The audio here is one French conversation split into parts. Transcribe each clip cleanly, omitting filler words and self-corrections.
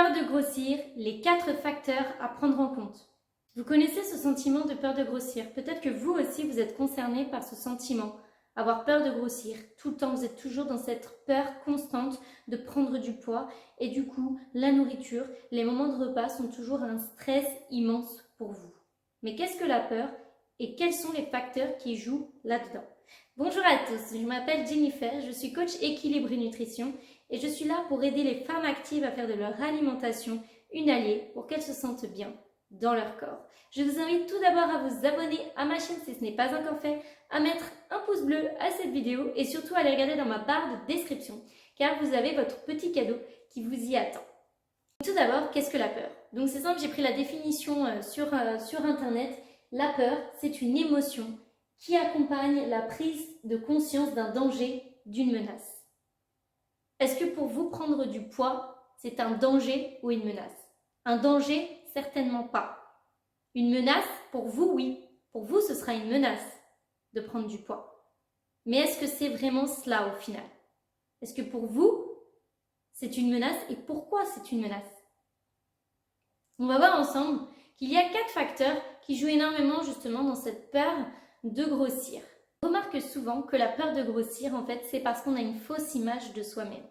Peur de grossir, les 4 facteurs à prendre en compte. Vous connaissez ce sentiment de peur de grossir. Peut-être que vous aussi vous êtes concerné par ce sentiment. Avoir peur de grossir. Tout le temps, vous êtes toujours dans cette peur constante de prendre du poids. Et du coup, la nourriture, les moments de repas sont toujours un stress immense pour vous. Mais qu'est-ce que la peur et quels sont les facteurs qui jouent là-dedans? Bonjour à tous, je m'appelle Jennifer, je suis coach équilibre et nutrition et je suis là pour aider les femmes actives à faire de leur alimentation une alliée pour qu'elles se sentent bien dans leur corps. Je vous invite tout d'abord à vous abonner à ma chaîne si ce n'est pas encore fait, à mettre un pouce bleu à cette vidéo et surtout à aller regarder dans ma barre de description car vous avez votre petit cadeau qui vous y attend. Tout d'abord, qu'est-ce que la peur? Donc c'est simple, j'ai pris la définition sur internet. La peur, c'est une émotion qui accompagne la prise de conscience d'un danger, d'une menace. Est-ce que pour vous, prendre du poids, c'est un danger ou une menace? Un danger, certainement pas. Une menace, pour vous, oui. Pour vous, ce sera une menace de prendre du poids. Mais est-ce que c'est vraiment cela au final? Est-ce que pour vous, c'est une menace et pourquoi c'est une menace? On va voir ensemble qu'il y a 4 facteurs qui jouent énormément justement dans cette peur de grossir. On remarque souvent que la peur de grossir, en fait, c'est parce qu'on a une fausse image de soi-même.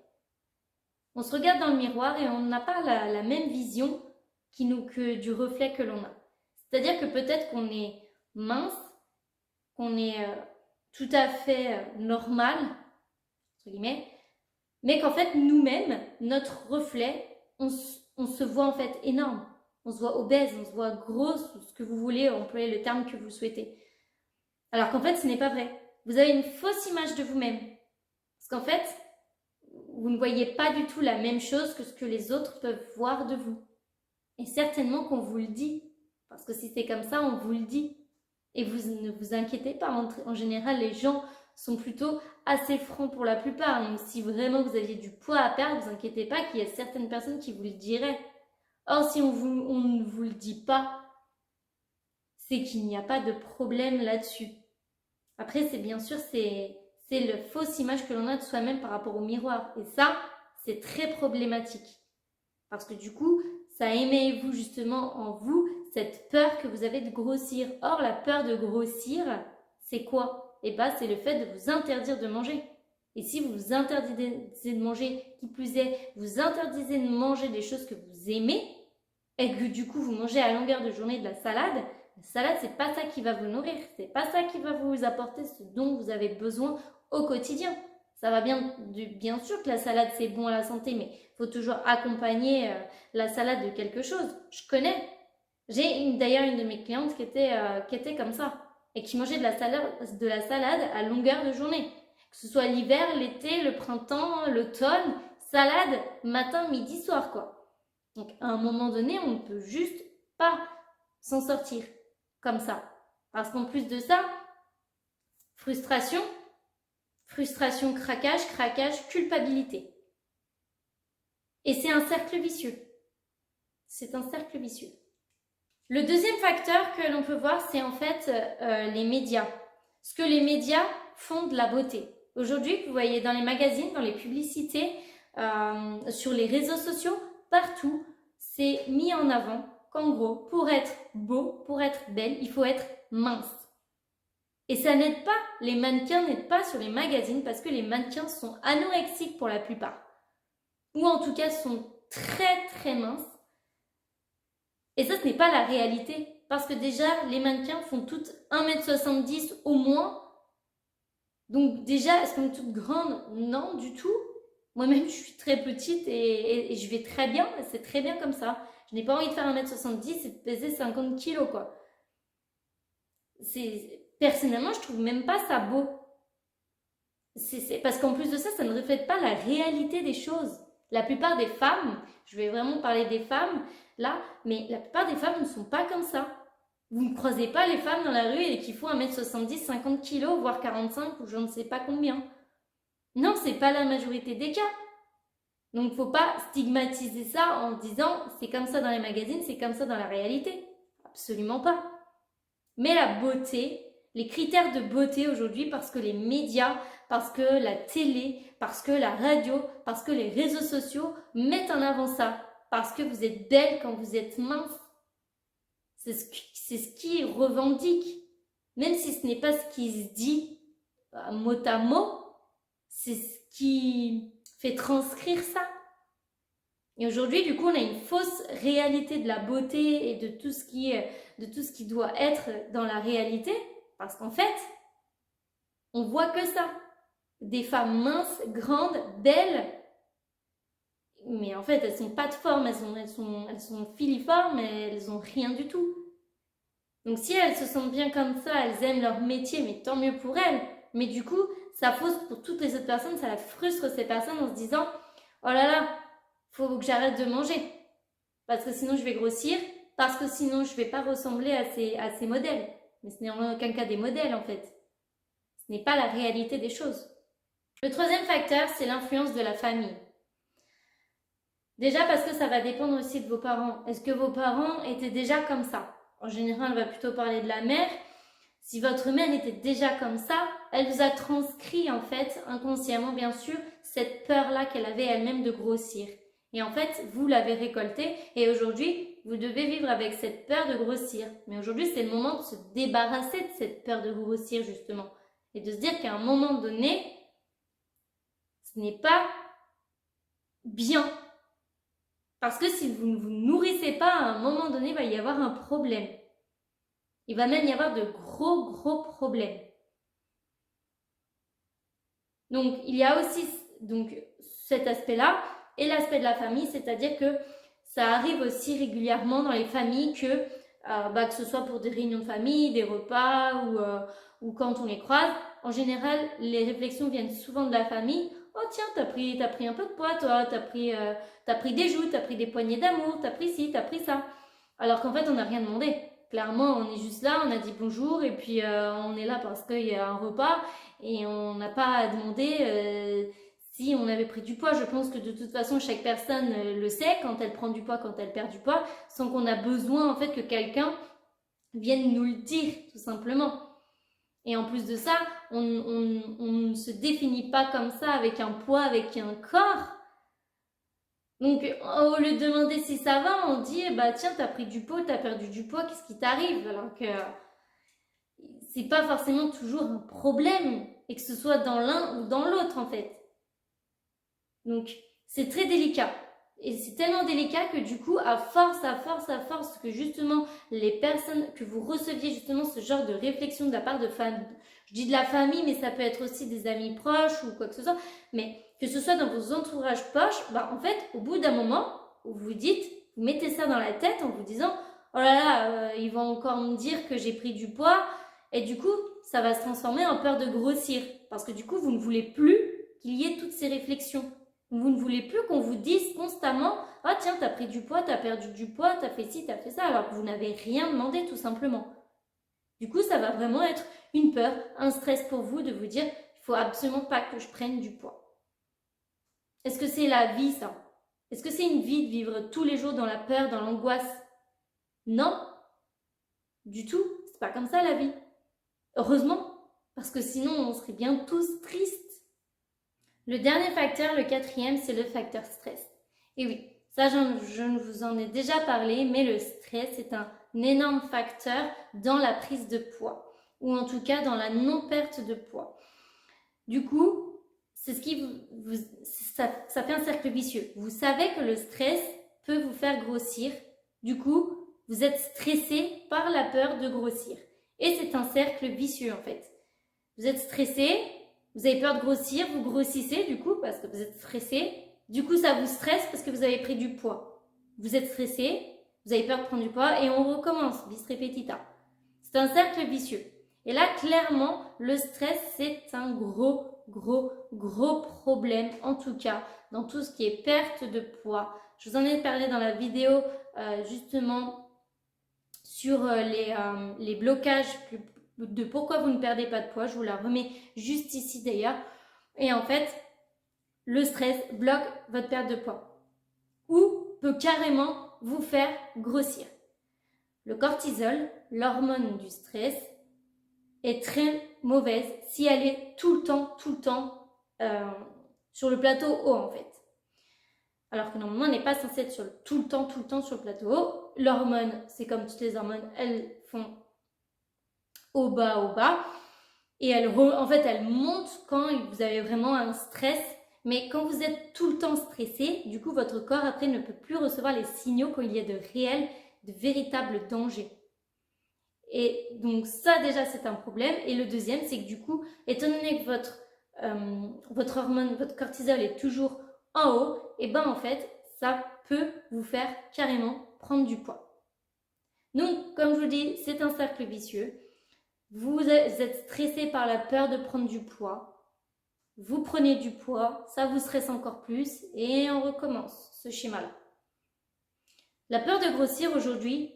On se regarde dans le miroir et on n'a pas la même vision que du reflet que l'on a. C'est-à-dire que peut-être qu'on est mince, qu'on est tout à fait normal, entre guillemets, mais qu'en fait, nous-mêmes, notre reflet, on se voit en fait énorme. On se voit obèse, on se voit grosse, ou ce que vous voulez, employer le terme que vous souhaitez. Alors qu'en fait, ce n'est pas vrai. Vous avez une fausse image de vous-même. Parce qu'en fait, vous ne voyez pas du tout la même chose que ce que les autres peuvent voir de vous. Et certainement qu'on vous le dit. Parce que si c'est comme ça, on vous le dit. Et vous ne vous inquiétez pas. En général, les gens sont plutôt assez francs pour la plupart. Donc si vraiment vous aviez du poids à perdre, ne vous inquiétez pas qu'il y a certaines personnes qui vous le diraient. Or, si on ne vous le dit pas, c'est qu'il n'y a pas de problème là-dessus. Après, c'est bien sûr, c'est la fausse image que l'on a de soi-même par rapport au miroir. Et ça, c'est très problématique. Parce que du coup, ça émet vous justement en vous cette peur que vous avez de grossir. Or, la peur de grossir, c'est quoi? Eh bien, c'est le fait de vous interdire de manger. Et si vous vous interdisez de manger, qui plus est, vous interdisez de manger des choses que vous aimez, et que du coup vous mangez à longueur de journée de la salade, c'est pas ça qui va vous nourrir, c'est pas ça qui va vous apporter ce dont vous avez besoin au quotidien. Ça va bien sûr que la salade c'est bon à la santé, mais il faut toujours accompagner la salade de quelque chose. Je connais. J'ai d'ailleurs une de mes clientes qui était comme ça et qui mangeait de la salade à longueur de journée. Que ce soit l'hiver, l'été, le printemps, l'automne, salade matin, midi, soir quoi. Donc à un moment donné, on ne peut juste pas s'en sortir comme ça. Parce qu'en plus de ça, frustration, craquage, culpabilité. Et c'est un cercle vicieux. C'est un cercle vicieux. Le deuxième facteur que l'on peut voir, c'est en fait les médias. Ce que les médias font de la beauté. Aujourd'hui, vous voyez dans les magazines, dans les publicités, sur les réseaux sociaux, partout, c'est mis en avant qu'en gros, pour être beau, pour être belle, il faut être mince. Et ça n'aide pas, les mannequins n'aident pas sur les magazines parce que les mannequins sont anorexiques pour la plupart. Ou en tout cas sont très très minces. Et ça, ce n'est pas la réalité. Parce que déjà, les mannequins font toutes 1m70 au moins. Donc déjà, est-ce qu'on est toutes grandes? Non, du tout. Moi-même, je suis très petite et je vais très bien. C'est très bien comme ça. Je n'ai pas envie de faire 1m70 et de peser 50 kg, quoi. Personnellement, je trouve même pas ça beau. Parce qu'en plus de ça, ça ne reflète pas la réalité des choses. La plupart des femmes, je vais vraiment parler des femmes là, mais la plupart des femmes ne sont pas comme ça. Vous ne croisez pas les femmes dans la rue et qui font 1m70, 50 kg, voire 45 ou je ne sais pas combien. Non, c'est pas la majorité des cas. Donc, il ne faut pas stigmatiser ça en disant c'est comme ça dans les magazines, c'est comme ça dans la réalité. Absolument pas. Mais la beauté, les critères de beauté aujourd'hui, parce que les médias, parce que la télé, parce que la radio, parce que les réseaux sociaux mettent en avant ça. parce que vous êtes belle quand vous êtes mince. C'est ce qui revendique. Même si ce n'est pas ce qui se dit mot à mot, c'est ce qui fait transcrire ça. Et aujourd'hui, du coup, on a une fausse réalité de la beauté et de tout ce qui doit être dans la réalité. Parce qu'en fait, on voit que ça. Des femmes minces, grandes, belles, mais en fait, elles sont pas de forme, elles sont filiformes, et elles ont rien du tout. Donc si elles se sentent bien comme ça, elles aiment leur métier, mais tant mieux pour elles. Mais du coup, ça fausse pour toutes les autres personnes, ça frustre ces personnes en se disant « Oh là là, faut que j'arrête de manger, parce que sinon je vais grossir, parce que sinon je vais pas ressembler à ces modèles. » Mais ce n'est en aucun cas des modèles en fait. Ce n'est pas la réalité des choses. Le troisième facteur, c'est l'influence de la famille. Déjà parce que ça va dépendre aussi de vos parents. Est-ce que vos parents étaient déjà comme ça? En général, on va plutôt parler de la mère. Si votre mère était déjà comme ça, elle vous a transcrit en fait, inconsciemment bien sûr, cette peur-là qu'elle avait elle-même de grossir. Et en fait, vous l'avez récoltée et aujourd'hui, vous devez vivre avec cette peur de grossir. Mais aujourd'hui, c'est le moment de se débarrasser de cette peur de grossir justement. Et de se dire qu'à un moment donné, ce n'est pas bien. Parce que si vous ne vous nourrissez pas, à un moment donné, il va y avoir un problème. Il va même y avoir de gros problèmes. Donc, il y a aussi cet aspect-là et l'aspect de la famille, c'est-à-dire que ça arrive aussi régulièrement dans les familles que ce soit pour des réunions de famille, des repas ou quand on les croise, en général, les réflexions viennent souvent de la famille. Oh tiens, t'as pris un peu de poids, toi, t'as pris des joues, t'as pris des poignées d'amour, t'as pris ci, t'as pris ça. Alors qu'en fait, on n'a rien demandé. Clairement, on est juste là, on a dit bonjour et puis on est là parce qu'il y a un repas et on n'a pas demandé si on avait pris du poids. Je pense que de toute façon, chaque personne le sait quand elle prend du poids, quand elle perd du poids, sans qu'on a besoin en fait que quelqu'un vienne nous le dire, tout simplement. Et en plus de ça, on ne se définit pas comme ça avec un poids, avec un corps. Donc, au lieu de demander si ça va, on dit tiens, t'as pris du poids, t'as perdu du poids, qu'est-ce qui t'arrive? Alors que c'est pas forcément toujours un problème, et que ce soit dans l'un ou dans l'autre en fait. Donc, c'est très délicat. Et c'est tellement délicat que du coup, à force que justement les personnes, que vous receviez justement ce genre de réflexion de la part de famille, je dis de la famille, mais ça peut être aussi des amis proches ou quoi que ce soit, mais que ce soit dans vos entourages proches, en fait, au bout d'un moment, vous mettez ça dans la tête en vous disant, oh là là, ils vont encore me dire que j'ai pris du poids, et du coup, ça va se transformer en peur de grossir, parce que du coup, vous ne voulez plus qu'il y ait toutes ces réflexions. Vous ne voulez plus qu'on vous dise constamment « Ah tiens, t'as pris du poids, t'as perdu du poids, t'as fait ci, t'as fait ça », alors que vous n'avez rien demandé tout simplement. Du coup, ça va vraiment être une peur, un stress pour vous de vous dire « Il faut absolument pas que je prenne du poids ». Est-ce que c'est la vie ça? Est-ce que c'est une vie de vivre tous les jours dans la peur, dans l'angoisse? Non, du tout, c'est pas comme ça la vie. Heureusement, parce que sinon on serait bien tous tristes. Le dernier facteur, le quatrième, c'est le facteur stress. Et oui, ça je vous en ai déjà parlé, mais le stress est un énorme facteur dans la prise de poids, ou en tout cas dans la non-perte de poids. Du coup, c'est ça fait un cercle vicieux. Vous savez que le stress peut vous faire grossir. Du coup, vous êtes stressé par la peur de grossir. Et c'est un cercle vicieux en fait. Vous êtes stressé, vous avez peur de grossir, vous grossissez du coup parce que vous êtes stressé. Du coup, ça vous stresse parce que vous avez pris du poids. Vous êtes stressé, vous avez peur de prendre du poids et on recommence, vis repetita. C'est un cercle vicieux. Et là, clairement, le stress, c'est un gros problème, en tout cas, dans tout ce qui est perte de poids. Je vous en ai parlé dans la vidéo, justement, sur les blocages de pourquoi vous ne perdez pas de poids. Je vous la remets juste ici d'ailleurs. Et en fait, le stress bloque votre perte de poids ou peut carrément vous faire grossir. Le cortisol, l'hormone du stress, est très mauvaise si elle est tout le temps sur le plateau haut en fait. Alors que normalement, on n'est pas censé être tout le temps sur le plateau. L'hormone, c'est comme toutes les hormones, elles font au bas. Et en fait, elles montent quand vous avez vraiment un stress. Mais quand vous êtes tout le temps stressé, du coup, votre corps, après, ne peut plus recevoir les signaux quand il y a de véritables dangers. Et donc, ça, déjà, c'est un problème. Et le deuxième, c'est que du coup, étant donné que votre hormone, votre cortisol est toujours en haut, et ben en fait, ça peut vous faire carrément prendre du poids. Donc, comme je vous dis, c'est un cercle vicieux. Vous êtes stressé par la peur de prendre du poids. Vous prenez du poids, ça vous stresse encore plus et on recommence ce schéma-là. La peur de grossir aujourd'hui,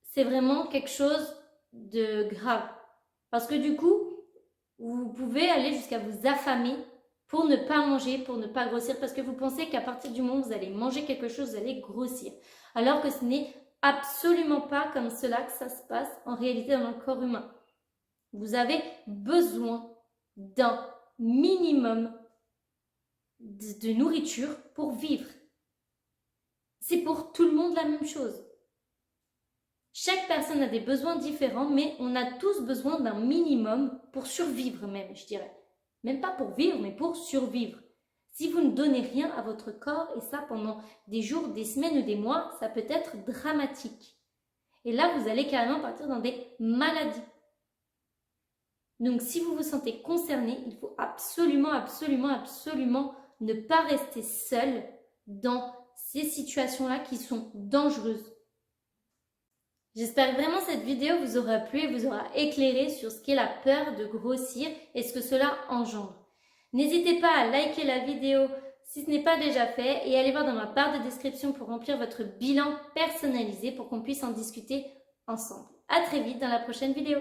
c'est vraiment quelque chose de grave. Parce que du coup, vous pouvez aller jusqu'à vous affamer pour ne pas manger, pour ne pas grossir, parce que vous pensez qu'à partir du moment où vous allez manger quelque chose, vous allez grossir. Alors que ce n'est absolument pas comme cela que ça se passe en réalité dans le corps humain. Vous avez besoin d'un minimum de nourriture pour vivre. C'est pour tout le monde la même chose. Chaque personne a des besoins différents, mais on a tous besoin d'un minimum pour survivre même, je dirais. Même pas pour vivre, mais pour survivre. Si vous ne donnez rien à votre corps, et ça pendant des jours, des semaines ou des mois, ça peut être dramatique. Et là, vous allez carrément partir dans des maladies. Donc, si vous vous sentez concerné, il faut absolument ne pas rester seul dans ces situations-là qui sont dangereuses. J'espère vraiment que cette vidéo vous aura plu et vous aura éclairé sur ce qu'est la peur de grossir et ce que cela engendre. N'hésitez pas à liker la vidéo si ce n'est pas déjà fait et allez voir dans ma barre de description pour remplir votre bilan personnalisé pour qu'on puisse en discuter ensemble. À très vite dans la prochaine vidéo.